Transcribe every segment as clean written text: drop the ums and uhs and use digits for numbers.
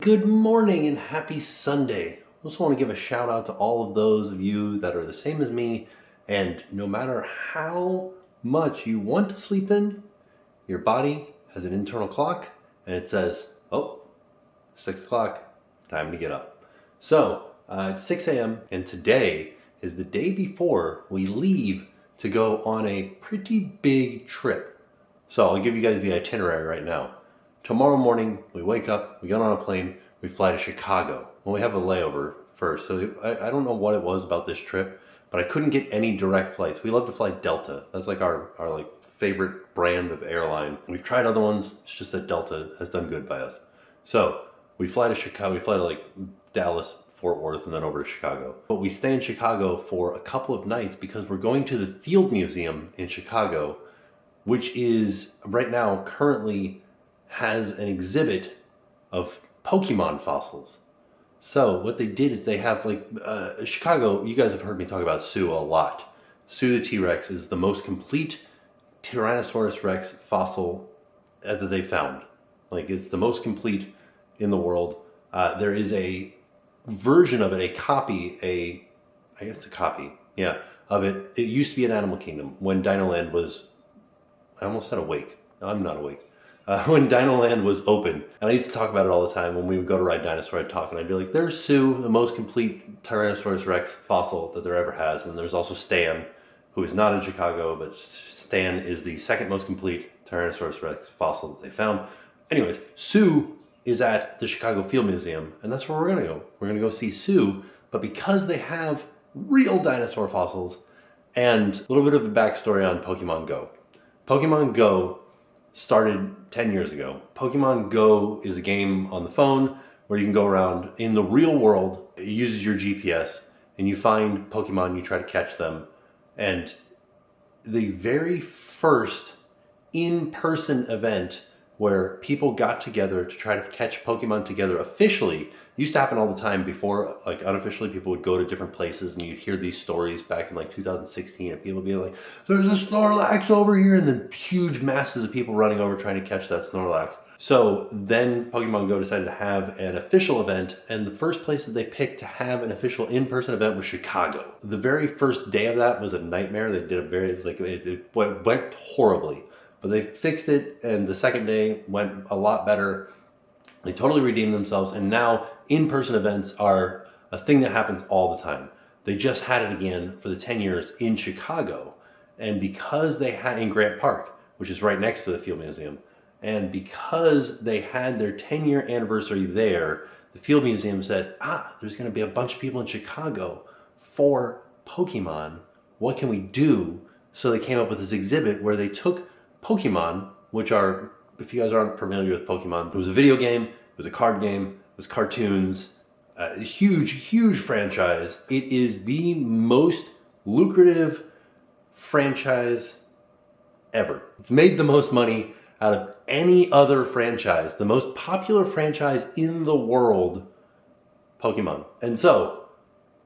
Good morning and happy Sunday. I also want to give a shout out to all of those of you that are the same as me, and no matter how much you want to sleep in, your body has an internal clock and it says, oh, 6 o'clock, time to get up. So it's 6 a.m. and today is the day before we leave to go on a pretty big trip. So I'll give you guys the itinerary right now. Tomorrow morning, we wake up, we get on a plane, we fly to Chicago. Well, we have a layover first, so I don't know what it was about this trip, but I couldn't get any direct flights. We love to fly Delta. That's like our like favorite brand of airline. We've tried other ones, it's just that Delta has done good by us. So we fly to Chicago, we fly to like Dallas, Fort Worth, and then over to Chicago. But we stay in Chicago for a couple of nights because we're going to the Field Museum in Chicago, which is right now currently has an exhibit of Pokemon fossils. So what they did is they have like Chicago. You guys have heard me talk about Sue a lot. Sue the T-Rex is the most complete Tyrannosaurus Rex fossil that they found. Like it's the most complete in the world. There is a version of it, a copy, I guess a copy, yeah, of it. It used to be in Animal Kingdom when Dinoland was. I almost said awake. No, I'm not awake. When Dinoland was open, and I used to talk about it all the time when we would go to ride dinosaur, I'd talk and I'd be like, there's Sue, the most complete Tyrannosaurus Rex fossil that there ever has, and there's also Stan, who is not in Chicago, but Stan is the second most complete Tyrannosaurus Rex fossil that they found. Anyways, Sue is at the Chicago Field Museum, and that's where we're going to go. We're going to go see Sue, but because they have real dinosaur fossils, and a little bit of a backstory on Pokemon Go. Pokemon Go started 10 years ago. Pokemon Go is a game on the phone where you can go around in the real world. It uses your GPS and you find Pokemon, you try to catch them. And the very first in-person event where people got together to try to catch Pokemon together officially. It used to happen all the time before, like unofficially people would go to different places and you'd hear these stories back in like 2016 and people would be like, there's a Snorlax over here, and then huge masses of people running over trying to catch that Snorlax. So then Pokemon Go decided to have an official event, and the first place that they picked to have an official in-person event was Chicago. The very first day of that was a nightmare. They did it went horribly. But they fixed it, and the second day went a lot better. They totally redeemed themselves, and now in-person events are a thing that happens all the time. They just had it again for the 10 years in Chicago, and because they had in Grant Park, which is right next to the Field Museum, and because they had their 10-year anniversary there, the Field Museum said, there's going to be a bunch of people in Chicago for Pokemon. What can we do? So they came up with this exhibit where they took Pokemon, which are, if you guys aren't familiar with Pokemon, it was a video game, it was a card game, it was cartoons, a huge franchise. It is the most lucrative franchise ever. It's made the most money out of any other franchise, the most popular franchise in the world, Pokemon. And so,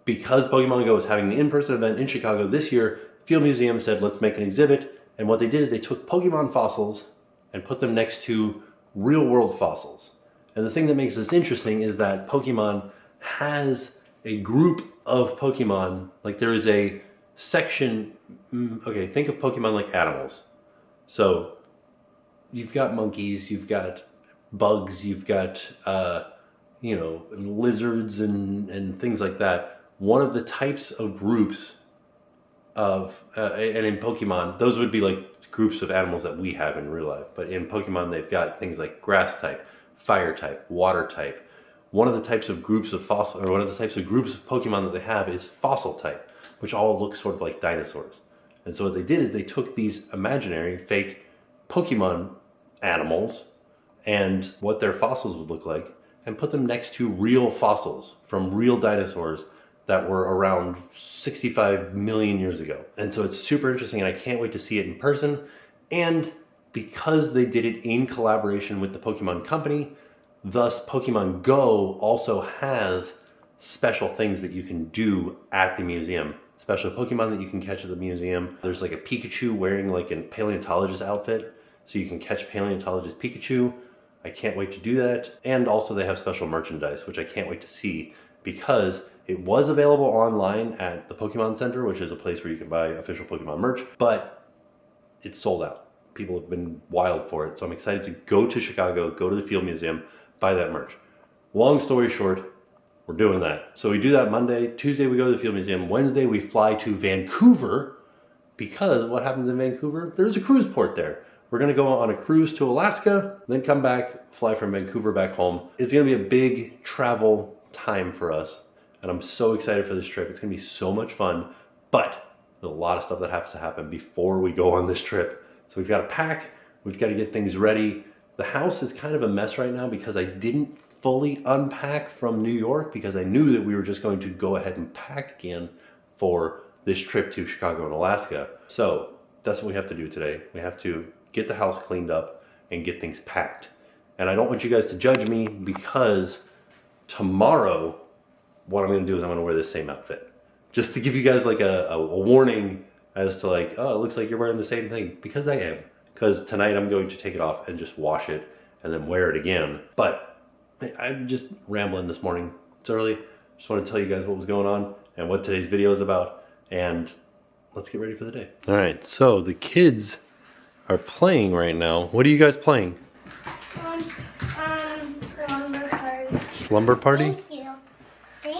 because Pokemon Go is having an in-person event in Chicago this year, Field Museum said, let's make an exhibit. And what they did is they took Pokemon fossils and put them next to real world fossils. And the thing that makes this interesting is that Pokemon has a group of Pokemon. Like there is a section, okay, think of Pokemon like animals. So you've got monkeys, you've got bugs, you've got, lizards and things like that. One of the types of groups of and in Pokemon, those would be like groups of animals that we have in real life, but in Pokemon they've got things like grass type, fire type, water type. One of the types of groups of one of the types of groups of Pokemon that they have is fossil type, which all look sort of like dinosaurs. And so what they did is they took these imaginary fake Pokemon animals and what their fossils would look like and put them next to real fossils from real dinosaurs that were around 65 million years ago. And so it's super interesting, and I can't wait to see it in person. And because they did it in collaboration with the Pokemon Company, thus Pokemon Go also has special things that you can do at the museum. Special Pokemon that you can catch at the museum. There's like a Pikachu wearing like a paleontologist outfit, so you can catch paleontologist Pikachu. I can't wait to do that. And also they have special merchandise, which I can't wait to see because it was available online at the Pokemon Center, which is a place where you can buy official Pokemon merch, but it's sold out. People have been wild for it. So I'm excited to go to Chicago, go to the Field Museum, buy that merch. Long story short, we're doing that. So we do that Monday. Tuesday we go to the Field Museum. Wednesday we fly to Vancouver because what happens in Vancouver? There's a cruise port there. We're going to go on a cruise to Alaska, then come back, fly from Vancouver back home. It's going to be a big travel time for us. And I'm so excited for this trip. It's going to be so much fun. But there's a lot of stuff that has to happen before we go on this trip. So we've got to pack. We've got to get things ready. The house is kind of a mess right now because I didn't fully unpack from New York because I knew that we were just going to go ahead and pack again for this trip to Chicago and Alaska. So that's what we have to do today. We have to get the house cleaned up and get things packed. And I don't want you guys to judge me because tomorrow, what I'm going to do is I'm going to wear the same outfit. Just to give you guys like a warning as to like, oh, it looks like you're wearing the same thing. Because I am. Because tonight I'm going to take it off and just wash it and then wear it again. But I'm just rambling this morning. It's early. Just want to tell you guys what was going on and what today's video is about. And let's get ready for the day. All right, so the kids are playing right now. What are you guys playing? Slumber party. Slumber party? Thank you.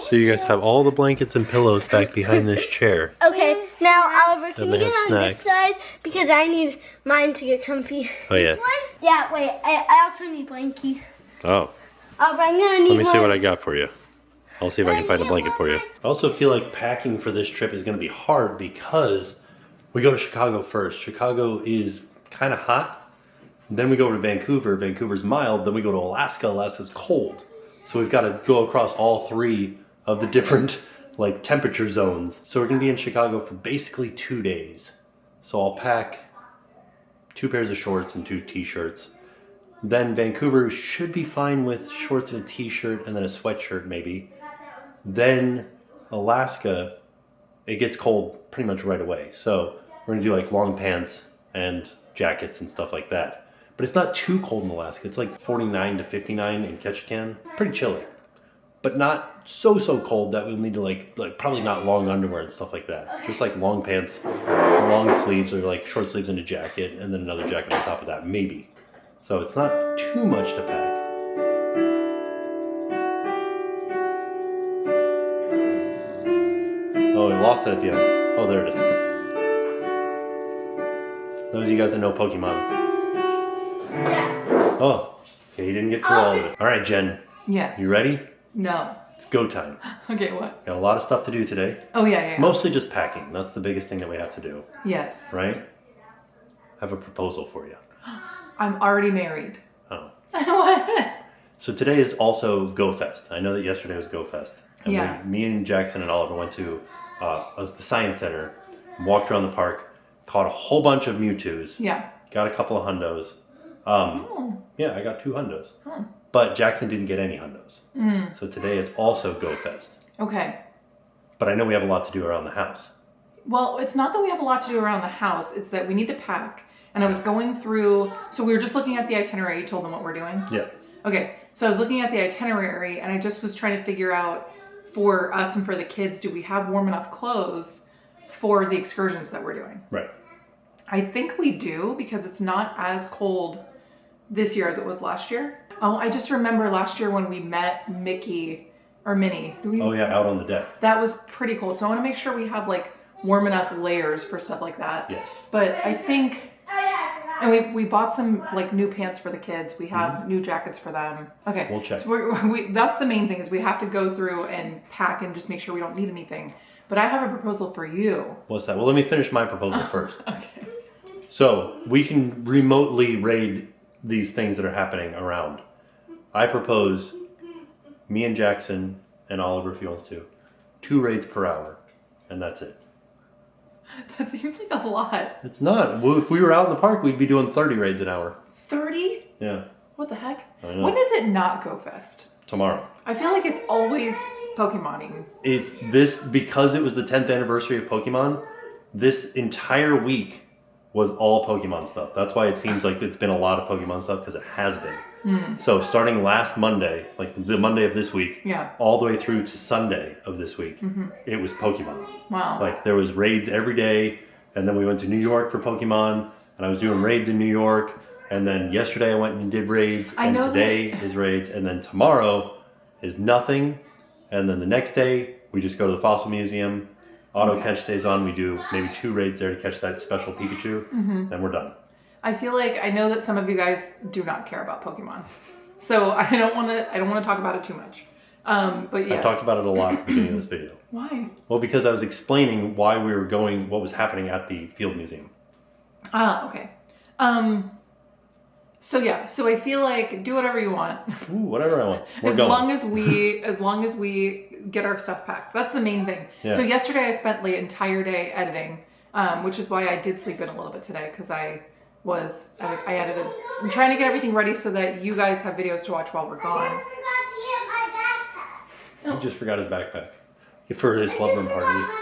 So you guys have all the blankets and pillows back behind this chair. Okay, now Oliver, can And you they get have on this snacks. side? Because I need mine to get comfy. Oh yeah. Yeah, wait, I also need blankie. Oh. Oliver, I'm gonna need Let me see what one. I got for you. I'll see if I can find a blanket for you. I also feel like packing for this trip is going to be hard because we go to Chicago first. Chicago is kind of hot. Then we go to Vancouver. Vancouver's mild. Then we go to Alaska. Alaska's cold. So we've got to go across all three of the different like temperature zones. So we're going to be in Chicago for basically 2 days. So I'll pack 2 pairs of shorts and 2 t-shirts. Then Vancouver should be fine with shorts and a t-shirt and then a sweatshirt maybe. Then Alaska, it gets cold pretty much right away. So we're gonna do like long pants and jackets and stuff like that. But it's not too cold in Alaska. It's like 49 to 59 in Ketchikan. Pretty chilly. But not so cold that we'll need to like probably not long underwear and stuff like that. Just like long pants, long sleeves or like short sleeves and a jacket and then another jacket on top of that, maybe. So it's not too much to pack. Oh, we lost it at the end. Oh, there it is. Those of you guys that know Pokemon. Oh, okay, you didn't get through all of it. All right, Jen. Yes. You ready? No. It's go time. Okay, what? Got a lot of stuff to do today. Oh, yeah. Mostly just packing. That's the biggest thing that we have to do. Yes. Right? I have a proposal for you. I'm already married. Oh. What? So today is also Go Fest. I know that yesterday was Go Fest. And Yeah. me and Jackson and Oliver went to the Science Center, walked around the park, caught a whole bunch of Mewtwo's, Yeah. got a couple of hundos. Oh. Yeah, I got 2 hundos. Oh. But Jackson didn't get any hundos. So today is also Go Fest. Okay. But I know we have a lot to do around the house. Well, it's not that we have a lot to do around the house. It's that we need to pack. And I was going through, so we were just looking at the itinerary. You told them what we're doing? Yeah. Okay. So I was looking at the itinerary and I just was trying to figure out for us and for the kids, do we have warm enough clothes for the excursions that we're doing? Right. I think we do because it's not as cold this year as it was last year. Oh, I just remember last year when we met Mickey or Minnie. Oh yeah, out on the deck. That was pretty cold. So I want to make sure we have like warm enough layers for stuff like that. Yes. But I think, and we bought some like new pants for the kids. We have new jackets for them. Okay. We'll check. So that's the main thing is we have to go through and pack and just make sure we don't need anything. But I have a proposal for you. What's that? Well, let me finish my proposal first. Okay. So we can remotely raid these things that are happening around. I propose me and Jackson and Oliver, if he wants to, 2 raids per hour, and that's it. That seems like a lot. It's not. Well, if we were out in the park, we'd be doing 30 raids an hour. 30? Yeah. What the heck? I know. When does it not go fest? Tomorrow. I feel like it's always Pokemoning. It's this because it was the 10th anniversary of Pokemon. This entire week was all Pokemon stuff. That's why it seems like it's been a lot of Pokemon stuff because it has been. So starting last Monday, like the Monday of this week, Yeah. all the way through to Sunday of this week, it was Pokemon. Wow. Like there was raids every day, and then we went to New York for Pokemon, and I was doing raids in New York, and then yesterday I went and did raids, and today is raids, and then tomorrow is nothing, and then the next day we just go to the Fossil Museum. Auto catch stays on. We do maybe 2 raids there to catch that special Pikachu, then we're done. I feel like I know that some of you guys do not care about Pokemon, so I don't want to talk about it too much. But yeah, I talked about it a lot at the beginning of this video. Why? Well, because I was explaining why we were going, what was happening at the Field Museum. Ah, okay. So yeah, so I feel like do whatever you want. Ooh, whatever I want. As long as we get our stuff packed. That's the main thing. Yeah. So yesterday I spent the entire day editing, which is why I did sleep in a little bit today, because I edited. I'm trying to get everything ready so that you guys have videos to watch while we're gone. He just forgot his backpack for his slumber party.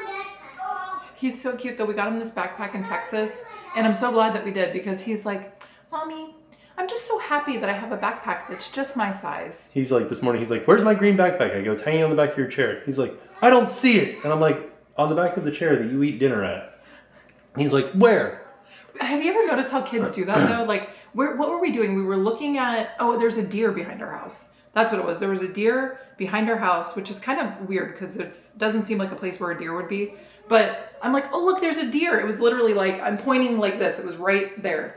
He's so cute though. We got him this backpack in Texas, and I'm so glad that we did, because he's like, Mommy, I'm just so happy that I have a backpack that's just my size. He's like, this morning, he's like, where's my green backpack? I go, it's hanging on the back of your chair. He's like, I don't see it. And I'm like, on the back of the chair that you eat dinner at. He's like, where? Have you ever noticed how kids do that though? Like, what were we doing? We were looking at, there's a deer behind our house. That's what it was. There was a deer behind our house, which is kind of weird because it doesn't seem like a place where a deer would be. But I'm like, oh, look, there's a deer. It was literally like, I'm pointing like this. It was right there.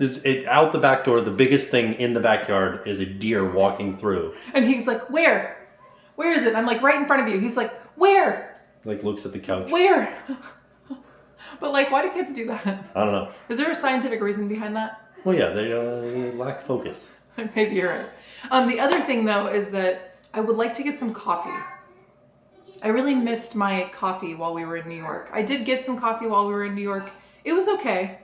Out the back door, the biggest thing in the backyard is a deer walking through. And he's like, where? Where is it? And I'm like, right in front of you. He's like, where? Like looks at the couch. Where? But like, why do kids do that? I don't know. Is there a scientific reason behind that? Well, yeah, they lack focus. Maybe you're right. The other thing though is that I would like to get some coffee. I really missed my coffee while we were in New York. I did get some coffee while we were in New York. It was okay,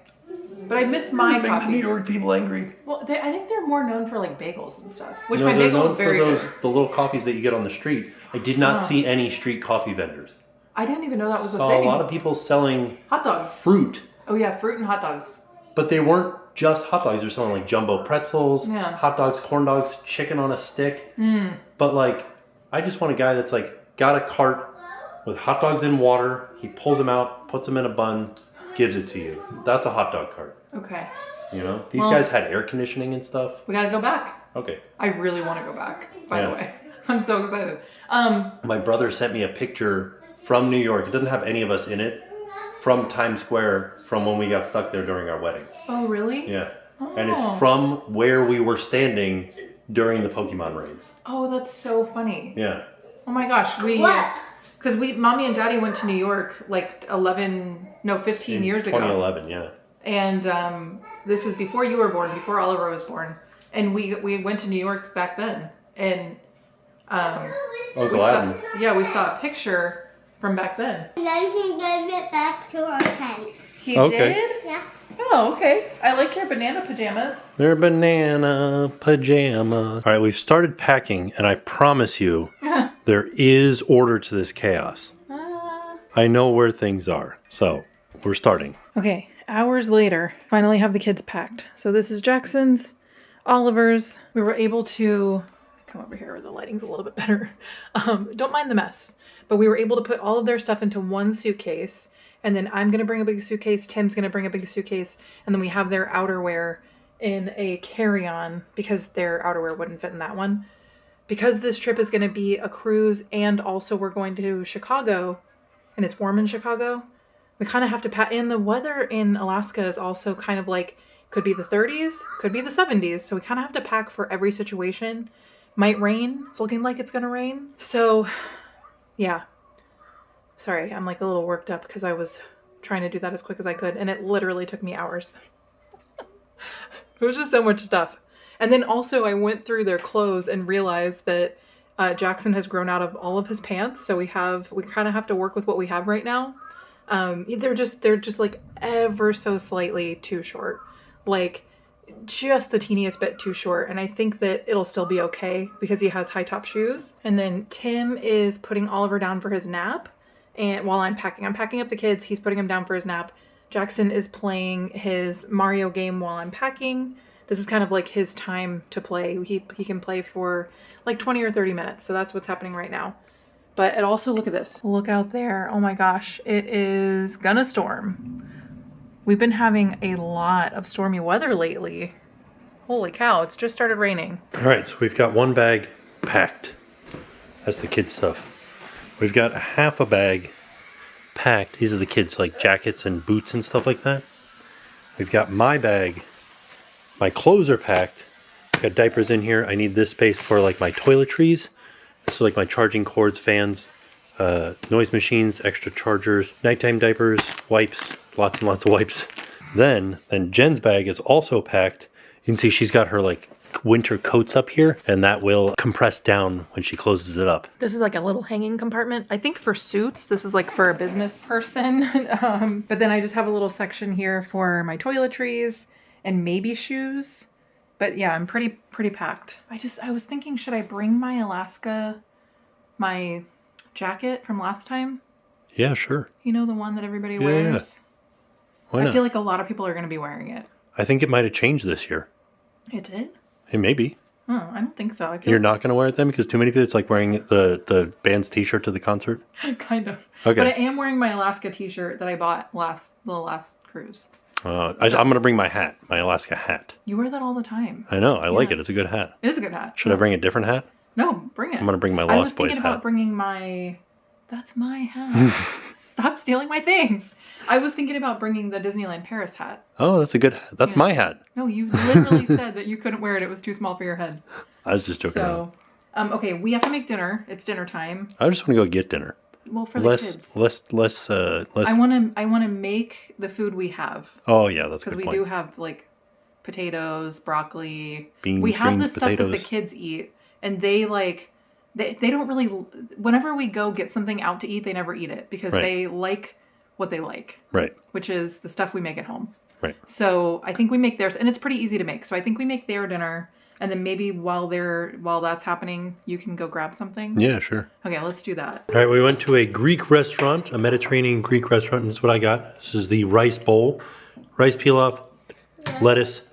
but I missed my coffee. Make the New York people angry. Well, I think they're more known for like bagels and stuff, which No, my they're bagel known was very for good. the little coffees that you get on the street. I did not see any street coffee vendors. I didn't even know that was a Saw thing. a lot of people selling Hot dogs. fruit, Oh yeah, fruit and hot dogs. but they weren't just hot dogs. They're selling like jumbo pretzels, Yeah. hot dogs, corn dogs, chicken on a stick. But like, I just want a guy that's like got a cart with hot dogs in water. He pulls them out, puts them in a bun, gives it to you. That's a hot dog cart. Okay. You know, these guys had air conditioning and stuff. We gotta go back. Okay. I really want to go back, by the way. I'm so excited. My brother sent me a picture from New York. It doesn't have any of us in it. From Times Square, from when we got stuck there during our wedding. Oh, really? Yeah. Oh. And it's from where we were standing during the Pokemon raids. Oh, that's so funny. Yeah. Oh my gosh, because Mommy and Daddy went to New York like 15 years ago. 2011, yeah. And this was before you were born, before Oliver was born. And we went to New York back then. And Gladden. we saw a picture from back then. And then he gave it back to our tent. He Okay. did? Yeah. Oh, okay. I like your banana pajamas. They're banana pajamas. All right, we've started packing, and I promise you, there is order to this chaos. I know where things are, so we're starting. Okay, hours later, finally have the kids packed. So this is Jackson's, Oliver's. We were able to come over here where the lighting's a little bit better. Don't mind the mess. But we were able to put all of their stuff into one suitcase. And then I'm going to bring a big suitcase. Tim's going to bring a big suitcase. And then we have their outerwear in a carry-on because their outerwear wouldn't fit in that one. Because this trip is going to be a cruise and also we're going to Chicago and it's warm in Chicago, we kind of have to pack. And the weather in Alaska is also kind of like, could be the 30s, could be the 70s. So we kind of have to pack for every situation. Might rain. It's looking like it's going to rain. So, yeah. Sorry, I'm like a little worked up because I was trying to do that as quick as I could. And it literally took me hours. It was just so much stuff. And then also I went through their clothes and realized that Jackson has grown out of all of his pants. So we kind of have to work with what we have right now. They're just like ever so slightly too short. Like just the teeniest bit too short. And I think that it'll still be okay because he has high top shoes. And then Tim is putting Oliver down for his nap. And while I'm packing up the kids, he's putting him down for his nap. Jackson is playing his Mario game while I'm packing. this is kind of like his time to play. He can play for like 20 or 30 minutes. So that's what's happening right now. But it also, look at this. Look out there. Oh my gosh. It is gonna storm. We've been having a lot of stormy weather lately. Holy cow, it's just started raining. All right, so we've got one bag packed. That's the kids' stuff. We've got half a bag packed. These are the kids' like jackets and boots and stuff like that. We've got my bag. My clothes are packed. Got diapers in here. I need this space for like my toiletries. So like my charging cords, fans, noise machines, extra chargers, nighttime diapers, wipes, lots and lots of wipes. Then Jen's bag is also packed. You can see she's got her like winter coats up here, and that will compress down when she closes it up. This is like a little hanging compartment. I think for suits, this is like for a business person. But then I just have a little section here for my toiletries and maybe shoes. But yeah, I'm pretty packed. I was thinking, should I bring my jacket from last time? Yeah, sure. You know, the one that everybody wears? Why not? I feel like a lot of people are going to be wearing it. I think it might have changed this year. It did? Hey, maybe. Oh, I don't think so. You're not going to wear it then? Because too many people, it's like wearing the band's t-shirt to the concert? Kind of. Okay. But I am wearing my Alaska t-shirt that I bought the last cruise. I'm going to bring my hat, my Alaska hat. You wear that all the time. I know. I like it. It's a good hat. It is a good hat. Should I bring a different hat? No, bring it. I'm going to bring my Lost I Boys was thinking hat. about bringing my... That's my hat. Stop stealing my things. I was thinking about bringing the Disneyland Paris hat. Oh, that's a good hat. That's my hat. No, you literally said that you couldn't wear it. It was too small for your head. I was just joking around. Okay, we have to make dinner. It's dinner time. I just want to go get dinner. Well, for the kids. Less. I want to make the food we have. Oh yeah, that's a good because we point. do have like potatoes, broccoli. Beans, we have greens, the stuff potatoes. that the kids eat, and they like they don't really. Whenever we go get something out to eat, they never eat it because they like what they like. Right. Which is the stuff we make at home. Right. So I think we make theirs, and it's pretty easy to make. So I think we make their dinner, and then maybe while that's happening, you can go grab something. Yeah, sure. Okay, let's do that. All right, we went to a Greek restaurant, a Mediterranean Greek restaurant, and this is what I got. This is the rice bowl. Rice pilaf, lettuce,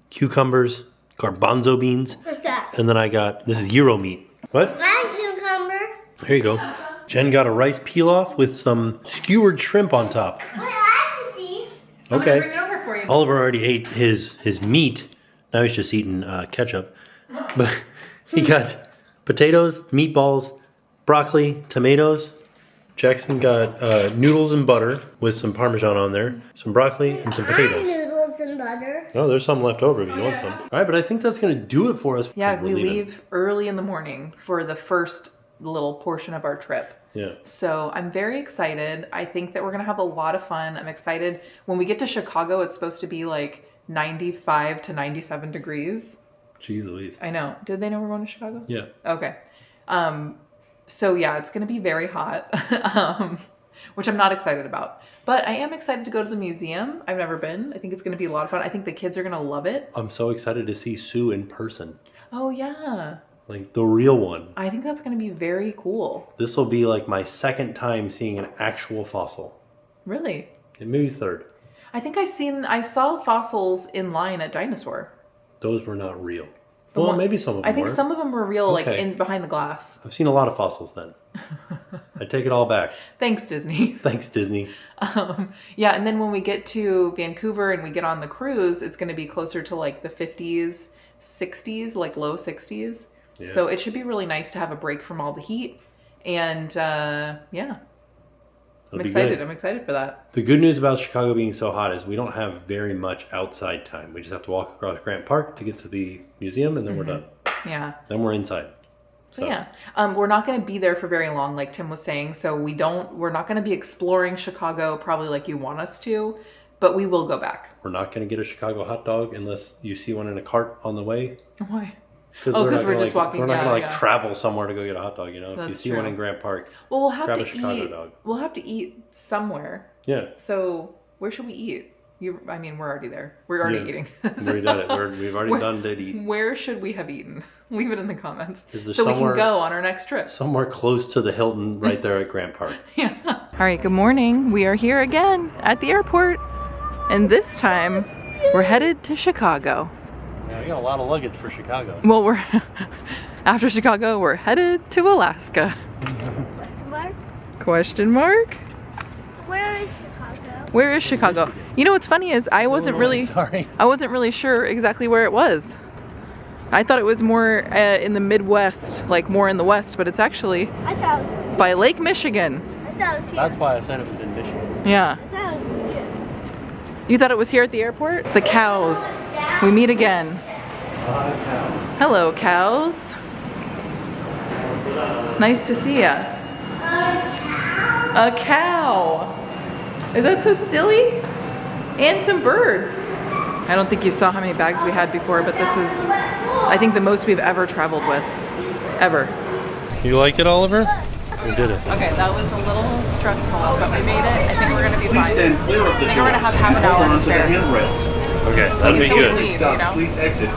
cucumbers, garbanzo beans. What's that? And then I got, this is gyro meat. What? One cucumber. Here you go. Jen got a rice pilaf with some skewered shrimp on top. Wait, I have to see. I'm gonna Okay. bring it over for you. Oliver already ate his meat. Now he's just eating ketchup. But he got potatoes, meatballs, broccoli, tomatoes. Jackson got noodles and butter with some Parmesan on there, some broccoli, and some potatoes. Noodles and butter. Oh, there's some left over if you want some. All right, but I think that's going to do it for us. Yeah, we We're leaving. leave early in the morning for the first little portion of our trip. Yeah. So I'm very excited. I think that we're going to have a lot of fun. I'm excited. When we get to Chicago, it's supposed to be like 95 to 97 degrees. Jeez Louise. I know. Did they know we're going to Chicago? Yeah. Okay. So yeah, it's going to be very hot, which I'm not excited about. But I am excited to go to the museum. I've never been. I think it's going to be a lot of fun. I think the kids are going to love it. I'm so excited to see Sue in person. Oh yeah. Like the real one. I think that's going to be very cool. This will be like my second time seeing an actual fossil. Really? And maybe third. I think I saw fossils in line at Dinosaur. Those were not real. The Well, one- maybe some of them I think were. some of them were real, like Okay. in behind the glass. I've seen a lot of fossils then. I take it all back. Thanks, Disney. Thanks, Disney. Yeah, and then when we get to Vancouver and we get on the cruise, it's going to be closer to like the 50s, 60s, like low 60s. Yeah. So it should be really nice to have a break from all the heat. And yeah, I'm That'll be excited. good. I'm excited for that. The good news about Chicago being so hot is we don't have very much outside time. We just have to walk across Grant Park to get to the museum, and then we're done. Yeah. Then we're inside. So yeah, we're not going to be there for very long, like Tim was saying. So we're not going to be exploring Chicago probably like you want us to, but we will go back. We're not going to get a Chicago hot dog unless you see one in a cart on the way. Why? Oh, because we're not just gonna, walking. We're not Yeah, going to yeah. travel somewhere to go get a hot dog. You know, if you That's see true. one in Grant Park, Well, we'll have grab a to Chicago eat. dog. We'll have to eat somewhere. Yeah. So where should we eat? I mean, we're already there. We're already Yeah. eating. We've already done it. We've already done did eat. Where should we have eaten? Leave it in the comments Is there so we somewhere- can go on our next trip. Somewhere close to the Hilton right there at Grant Park. Yeah. All right, good morning. We are here again at the airport. And this time, we're headed to Chicago. Yeah, we got a lot of luggage for Chicago. Well, we're after Chicago, we're headed to Alaska. Question mark? Question mark? Where is Chicago? Where is Chicago? You know what's funny is I wasn't really sure exactly where it was. I thought it was more in the Midwest, like more in the West, but it's actually I thought it was by Lake Michigan. I thought it was here. That's why I said it was in Michigan. Yeah. I thought it was here. You thought it was here at the airport? The cows. We meet again. Hello, cows. Nice to see ya. A cow. Is that so silly? And some birds. I don't think you saw how many bags we had before, but this is, I think, the most we've ever traveled with. Ever. You like it, Oliver? We did it. Okay, that was a little stressful, but we made it. I think we're gonna be fine. I think we're gonna have half an hour to spare. Okay, that'd be Until we good. leave, you know?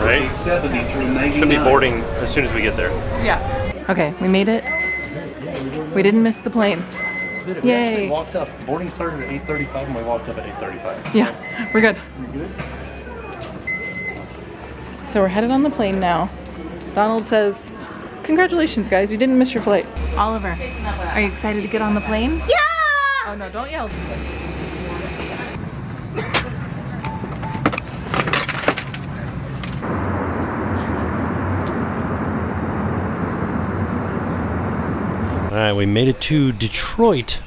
Right? Should be boarding as soon as we get there. Yeah. Okay, we made it. We didn't miss the plane. We Yay. actually walked up. Boarding started at 8:35 and we walked up at 8:35. Yeah, we're good. You good? So we're headed on the plane now. Donald says, congratulations, guys, you didn't miss your flight. Oliver, are you excited to get on the plane? Yeah! Oh no, don't yell. Alright, we made it to Detroit.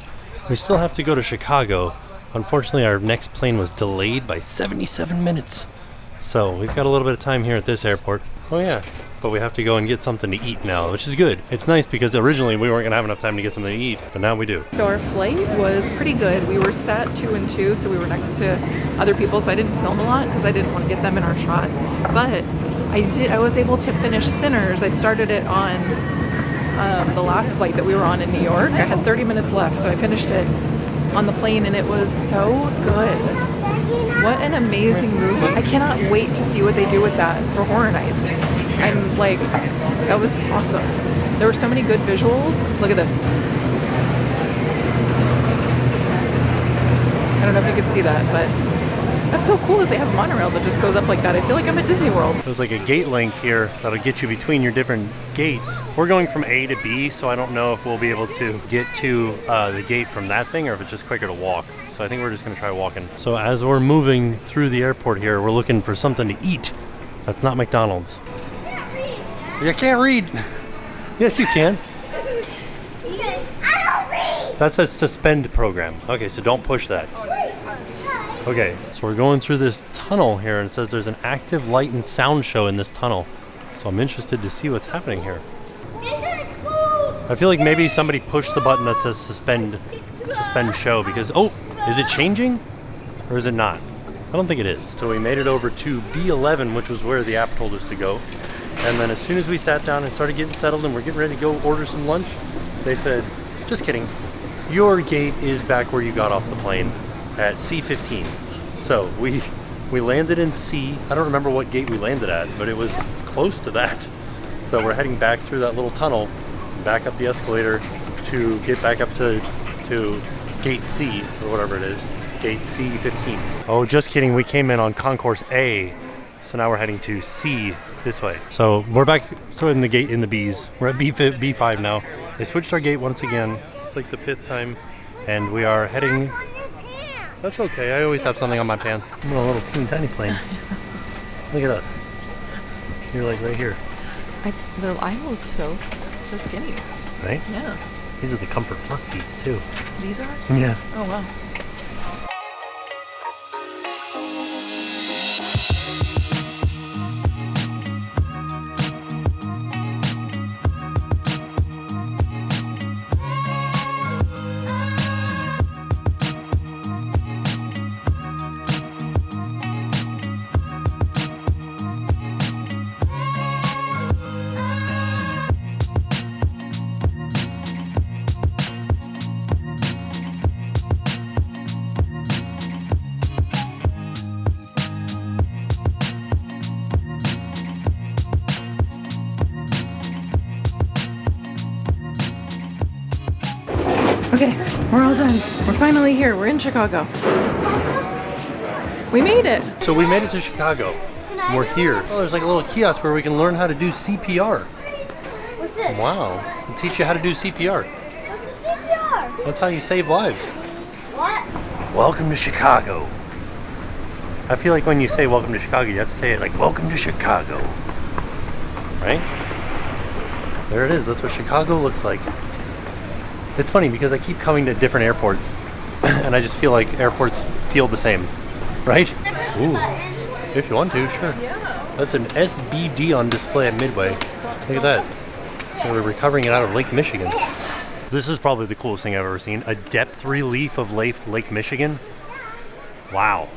We still have to go to Chicago. Unfortunately, our next plane was delayed by 77 minutes. So we've got a little bit of time here at this airport. Oh yeah, but we have to go and get something to eat now, which is good. It's nice because originally we weren't going to have enough time to get something to eat, but now we do. So our flight was pretty good. We were sat 2 and 2, so we were next to other people, so I didn't film a lot because I didn't want to get them in our shot. But I was able to finish Sinners. I started it on the last flight that we were on in New York. I had 30 minutes left, so I finished it on the plane, and it was so good. What an amazing movie. I cannot wait to see what they do with that for Horror Nights. I'm like, that was awesome. There were so many good visuals. Look at this. I don't know if you could see that, but that's so cool that they have a monorail that just goes up like that. I feel like I'm at Disney World. There's like a gate link here that'll get you between your different gates. We're going from A to B, so I don't know if we'll be able to get to the gate from that thing or if it's just quicker to walk. So I think we're just gonna try walking. So as we're moving through the airport here, we're looking for something to eat. That's not McDonald's. You can't read. Yes, you can. I don't read! That's a suspend program. Okay, so don't push that. Okay, so we're going through this tunnel here, and it says there's an active light and sound show in this tunnel. So I'm interested to see what's happening here. I feel like maybe somebody pushed the button that says suspend show because, oh, is it changing or is it not? I don't think it is. So we made it over to B11, which was where the app told us to go. And then as soon as we sat down and started getting settled and we're getting ready to go order some lunch, they said, just kidding, your gate is back where you got off the plane at C15. So we landed in C. I don't remember what gate we landed at, but it was close to that. So we're heading back through that little tunnel, back up the escalator to get back up to gate C, or whatever it is, gate C15. Oh, just kidding, we came in on concourse A, so now we're heading to C this way. So we're back in the gate in the B's. We're at B5 now. They switched our gate once again. It's like the 5th time, and we are heading. That's okay, I always have something on my pants. I'm on a little teeny tiny plane. Look at us. You're like right here. The aisle is so skinny. Right? Yeah. These are the Comfort Plus seats too. These are? Yeah. Oh, wow. Okay, we're all done. We're finally here. We're in Chicago. We made it. So we made it to Chicago. And we're here. Oh, there's like a little kiosk where we can learn how to do CPR. What's this? Wow. It'll teach you how to do CPR. What's a CPR? That's how you save lives. What? Welcome to Chicago. I feel like when you say welcome to Chicago, you have to say it like welcome to Chicago. Right? There it is. That's what Chicago looks like. It's funny because I keep coming to different airports and I just feel like airports feel the same. Right? Ooh. If you want to, sure. Yeah. That's an SBD on display at Midway. Look at that. We're recovering it out of Lake Michigan. This is probably the coolest thing I've ever seen. A depth relief of Lake Michigan. Wow.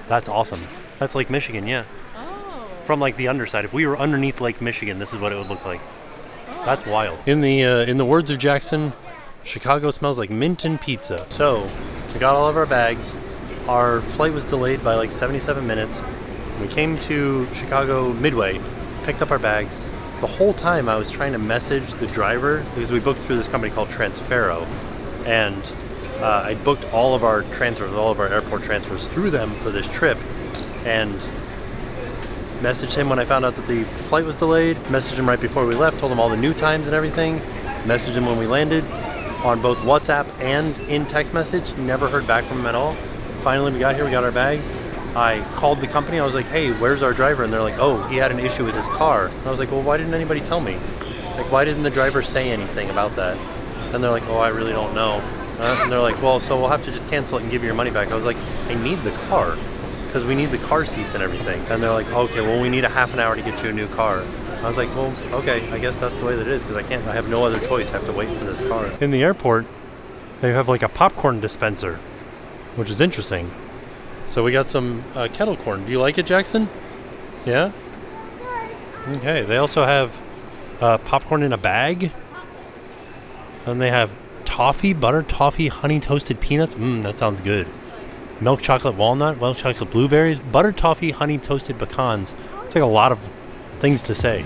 That's awesome. That's Lake Michigan, yeah. Oh. From like the underside. If we were underneath Lake Michigan, this is what it would look like. That's wild. In the words of Jackson, Chicago smells like mint and pizza. So, we got all of our bags. Our flight was delayed by like 77 minutes. We came to Chicago Midway, picked up our bags. The whole time I was trying to message the driver because we booked through this company called Transfero, and I booked all of our transfers, all of our airport transfers through them for this trip, and messaged him when I found out that the flight was delayed, messaged him right before we left, told him all the new times and everything, messaged him when we landed on both WhatsApp and in text message. Never heard back from him at all. Finally, we got here, we got our bags. I called the company, I was like, hey, where's our driver? And they're like, oh, he had an issue with his car. And I was like, well, why didn't anybody tell me? Like, why didn't the driver say anything about that? And they're like, oh, I really don't know. And they're like, well, so we'll have to just cancel it and give you your money back. I was like, I need the car, because we need the car seats and everything. And they're like, okay, well, we need a half an hour to get you a new car. I was like, well, okay, I guess that's the way that it is, because I have no other choice. I have to wait for this car. In the airport, they have like a popcorn dispenser, which is interesting. So we got some kettle corn. Do you like it, Jackson? Yeah? Okay, they also have popcorn in a bag. And they have toffee, butter toffee, honey toasted peanuts. That sounds good. Milk chocolate walnut, milk chocolate blueberries, butter toffee, honey toasted pecans. It's like a lot of things to say.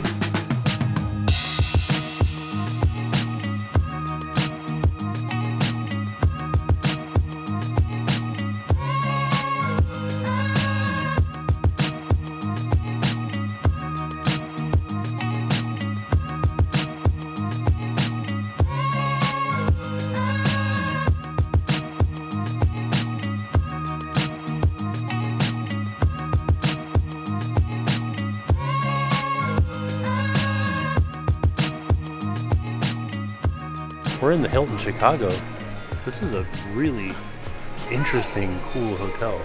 We're in the Hilton Chicago. This is a really interesting, cool hotel.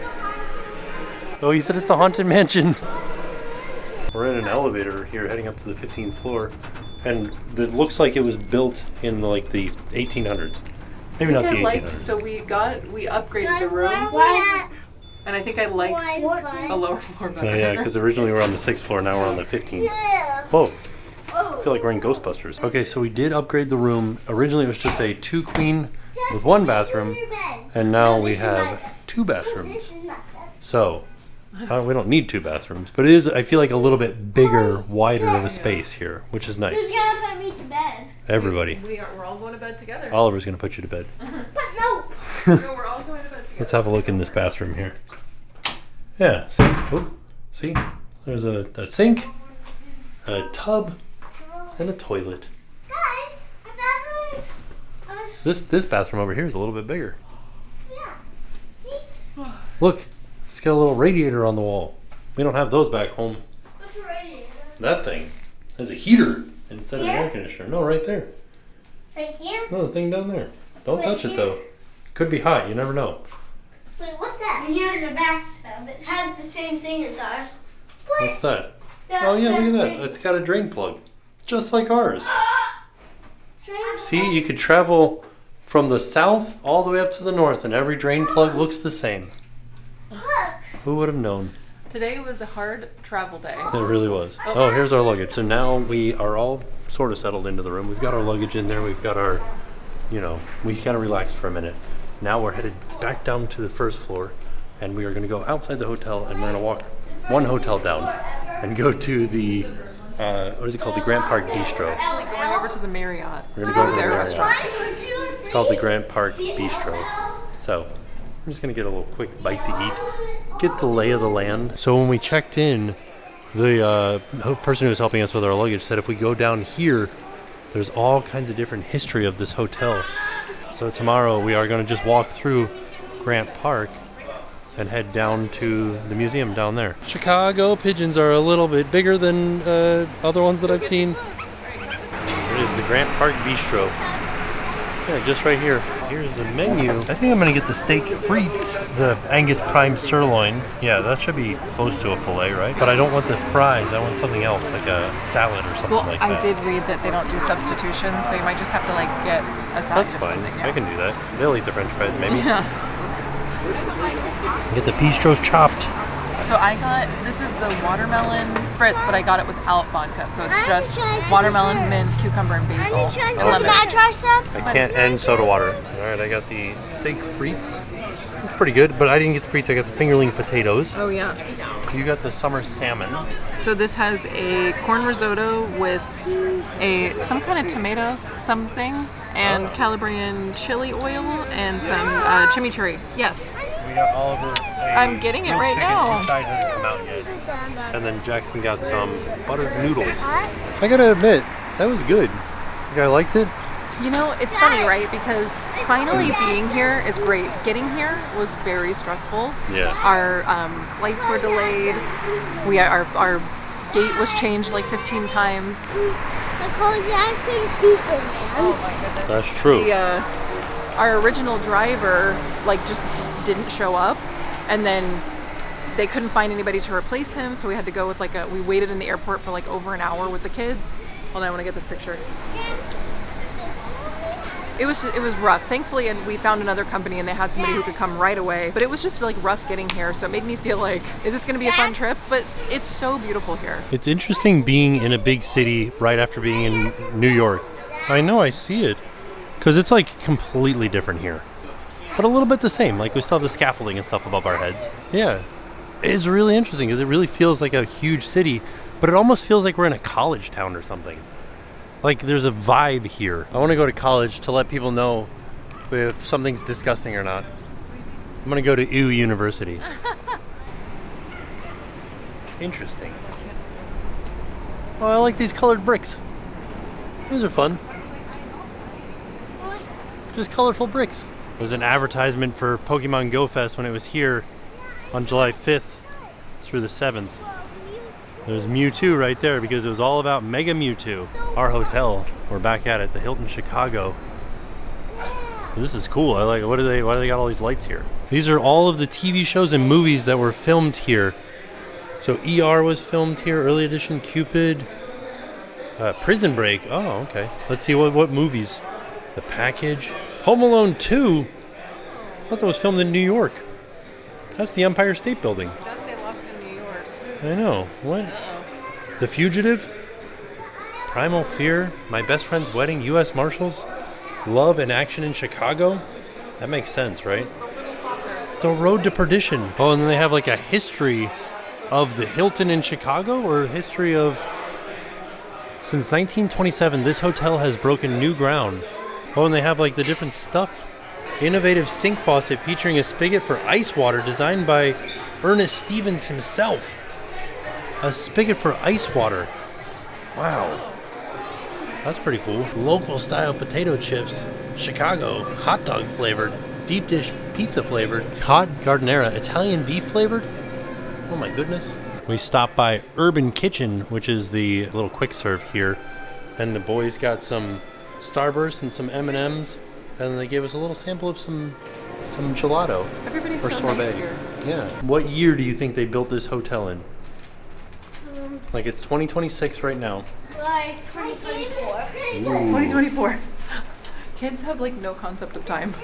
Oh, he said it's the Haunted Mansion. We're in an elevator here heading up to the 15th floor, and it looks like it was built in the 1800s. Maybe not the 1800s. So we upgraded the room, and I think I liked a lower floor better. Oh, yeah, because originally we were on the 6th floor, now we're on the 15th. Whoa. I feel like we're in Ghostbusters. Okay, so we did upgrade the room. Originally it was just a 2 queen with 1 bathroom, and now we have 2 bathrooms. So, we don't need 2 bathrooms, but it is, I feel like, a little bit bigger, wider of a space here, which is nice. Who's gonna put me to bed? Everybody. We're all going to bed together. Oliver's gonna put you to bed. But no. No, we're all going to bed together. Let's have a look in this bathroom here. Yeah, see? There's a sink, a tub, and a toilet. Guys, our bathrooms. This bathroom over here is a little bit bigger. Yeah. See? Look, it's got a little radiator on the wall. We don't have those back home. What's the radiator? That thing has a heater instead of an Here? air conditioner. No, right there. Right here? No, the thing down there. Don't Right touch it here? though. Could be hot. You never know. Wait, what's that? And here's the bathtub. It has the same thing as ours. What's that? Oh yeah, look at that. It's got a drain plug, just like ours. See, you could travel from the south all the way up to the north, and every drain plug looks the same. Look. Who would have known? Today was a hard travel day. It really was. Oh, here's our luggage. So now we are all sort of settled into the room. We've got our luggage in there. We've got our, we kind of relaxed for a minute. Now we're headed back down to the first floor, and we are going to go outside the hotel, and we're going to walk 1 hotel down and go to the, what is it called? The Grant Park Bistro. Actually going over to the Marriott. We're going to go to the Their Marriott. restaurant. It's called the Grant Park Bistro. So I'm just gonna get a little quick bite to eat, get the lay of the land. So when we checked in, the person who was helping us with our luggage said if we go down here, there's all kinds of different history of this hotel. So tomorrow we are gonna just walk through Grant Park and head down to the museum down there. Chicago pigeons are a little bit bigger than other ones that I've seen. It is the Grant Park Bistro. Yeah, just right here. Here's the menu. I think I'm gonna get the steak frites, the Angus prime sirloin. Yeah, that should be close to a fillet, right? But I don't want the fries. I want something else, like a salad or something like that. I did read that they don't do substitutions, so you might just have to like get a salad. That's or fine. something, yeah. I can do that. They'll eat the French fries, maybe. Yeah. Get the bistros chopped. So I got, this is the watermelon Fritz, but I got it without vodka. So it's just watermelon, mint, cucumber, and basil. And lemon. Can I try some? I can't end soda water. All right, I got the steak frites. It's pretty good, but I didn't get the frites. I got the fingerling potatoes. Oh yeah. You got the summer salmon. So this has a corn risotto with some kind of tomato something and Calabrian chili oil and some chimichurri. Yes. We got Oliver. I'm getting it right now. Inside hasn't come out yet. And then Jackson got some buttered noodles. I gotta admit, that was good. You guys liked it? You know, it's funny, right? Because finally being here is great. Getting here was very stressful. Yeah. Our flights were delayed. Our gate was changed like 15 times. Nicole Jackson Cooper, man. Oh my goodness. That's true. Our original driver like just didn't show up, and then they couldn't find anybody to replace him, so we had to go with we waited in the airport for like over an hour with the kids. Hold on, I want to get this picture. It was rough. Thankfully, and we found another company and they had somebody who could come right away. But it was just like rough getting here, so it made me feel like, is this going to be a fun trip? But it's so beautiful here. It's interesting being in a big city right after being in New York. I know, I see it. Because it's like completely different here. But a little bit the same. Like we still have the scaffolding and stuff above our heads. Yeah. It's really interesting because it really feels like a huge city, but it almost feels like we're in a college town or something. Like there's a vibe here. I want to go to college to let people know if something's disgusting or not. I'm going to go to University. Interesting. Oh, I like these colored bricks. These are fun. Just colorful bricks. There was an advertisement for Pokemon Go Fest when it was here on July 5th through the 7th. There's Mewtwo right there because it was all about Mega Mewtwo. Our hotel, we're back at it, the Hilton Chicago. This is cool. I like. Why do they got all these lights here? These are all of the TV shows and movies that were filmed here. So ER was filmed here, Early Edition, Cupid, Prison Break. Oh, okay. Let's see what movies. The Package, Home Alone 2. I thought that was filmed in New York. That's the Empire State Building. It does say Lost in New York. I know. What? The Fugitive, Primal Fear, My Best Friend's Wedding, U.S. Marshals, Love and Action in Chicago. That makes sense, right? The Little Fockers. The Road to Perdition. Oh, and then they have like a history of the Hilton in Chicago, or history of... Since 1927, this hotel has broken new ground. Oh, and they have like the different stuff. Innovative sink faucet featuring a spigot for ice water designed by Ernest Stevens himself. A spigot for ice water. Wow. That's pretty cool. Local style potato chips. Chicago. Hot dog flavored. Deep dish pizza flavored. Hot giardiniera. Italian beef flavored. Oh my goodness. We stopped by Urban Kitchen, which is the little quick serve here. And the boys got some Starburst and some M&Ms. And they gave us a little sample of some gelato. Everybody's or so sorbet. nice here. Yeah. What year do you think they built this hotel in? Like it's 2026 right now. Like 2024. 2024. Kids have like no concept of time.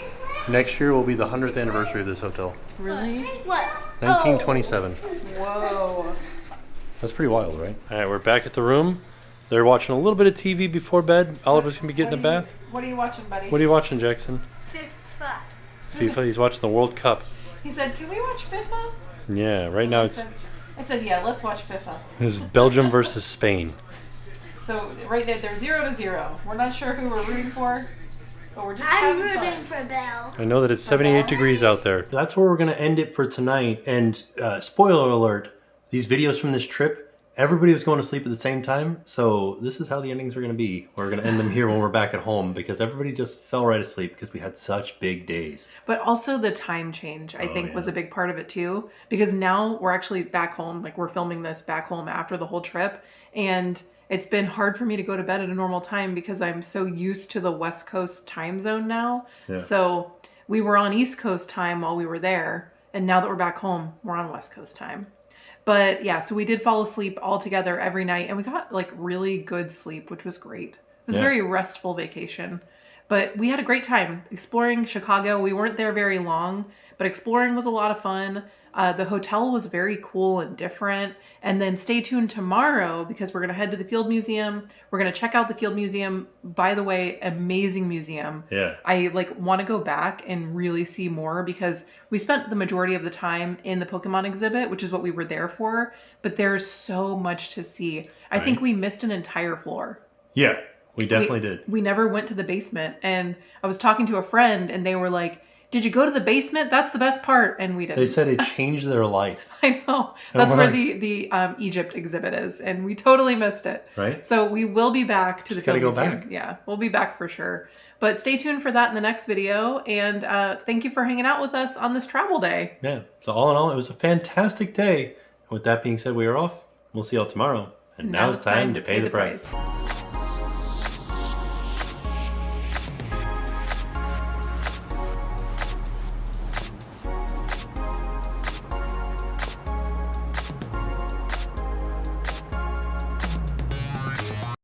Next year will be the 100th anniversary of this hotel. Really? What? 1927. Whoa. That's pretty wild, right? All right, we're back at the room. They're watching a little bit of TV before bed. Oliver's gonna be getting a bath. What are you watching, buddy? What are you watching, Jackson? FIFA. FIFA. He's watching the World Cup. He said, "Can we watch FIFA?" Yeah, right now it's I said, "Yeah, let's watch FIFA." it's Belgium versus Spain. So right now they're 0-0. We're not sure who we're rooting for. But we're just I'm having fun. rooting for Belle. I know that it's 78 degrees out there. That's where we're going to end it for tonight. And spoiler alert, these videos from this trip, everybody was going to sleep at the same time. So this is how the endings are going to be. We're going to end them here when we're back at home because everybody just fell right asleep because we had such big days. But also the time change, I think, was a big part of it too. Because now we're actually back home. Like, we're filming this back home after the whole trip. And it's been hard for me to go to bed at a normal time because I'm so used to the West Coast time zone now. Yeah. So we were on East Coast time while we were there. And now that we're back home, we're on West Coast time. But yeah, so we did fall asleep all together every night. And we got like really good sleep, which was great. It was a very restful vacation. But we had a great time exploring Chicago. We weren't there very long, but exploring was a lot of fun. The hotel was very cool and different. And then stay tuned tomorrow because we're going to head to the Field Museum. We're going to check out the Field Museum. By the way, amazing museum. Yeah. I want to go back and really see more because we spent the majority of the time in the Pokemon exhibit, which is what we were there for. But there's so much to see. I think we missed an entire floor. Yeah, we definitely did. We never went to the basement. And I was talking to a friend and they were like, "Did you go to the basement? That's the best part." And we didn't. They said it changed their life. I know. That's where the Egypt exhibit is. And we totally missed it. Right. So we will be back to Just the gotta Field go Museum. back. Yeah, we'll be back for sure. But stay tuned for that in the next video. And thank you for hanging out with us on this travel day. Yeah. So all in all, it was a fantastic day. With that being said, we are off. We'll see y'all tomorrow. And now it's time to pay the price.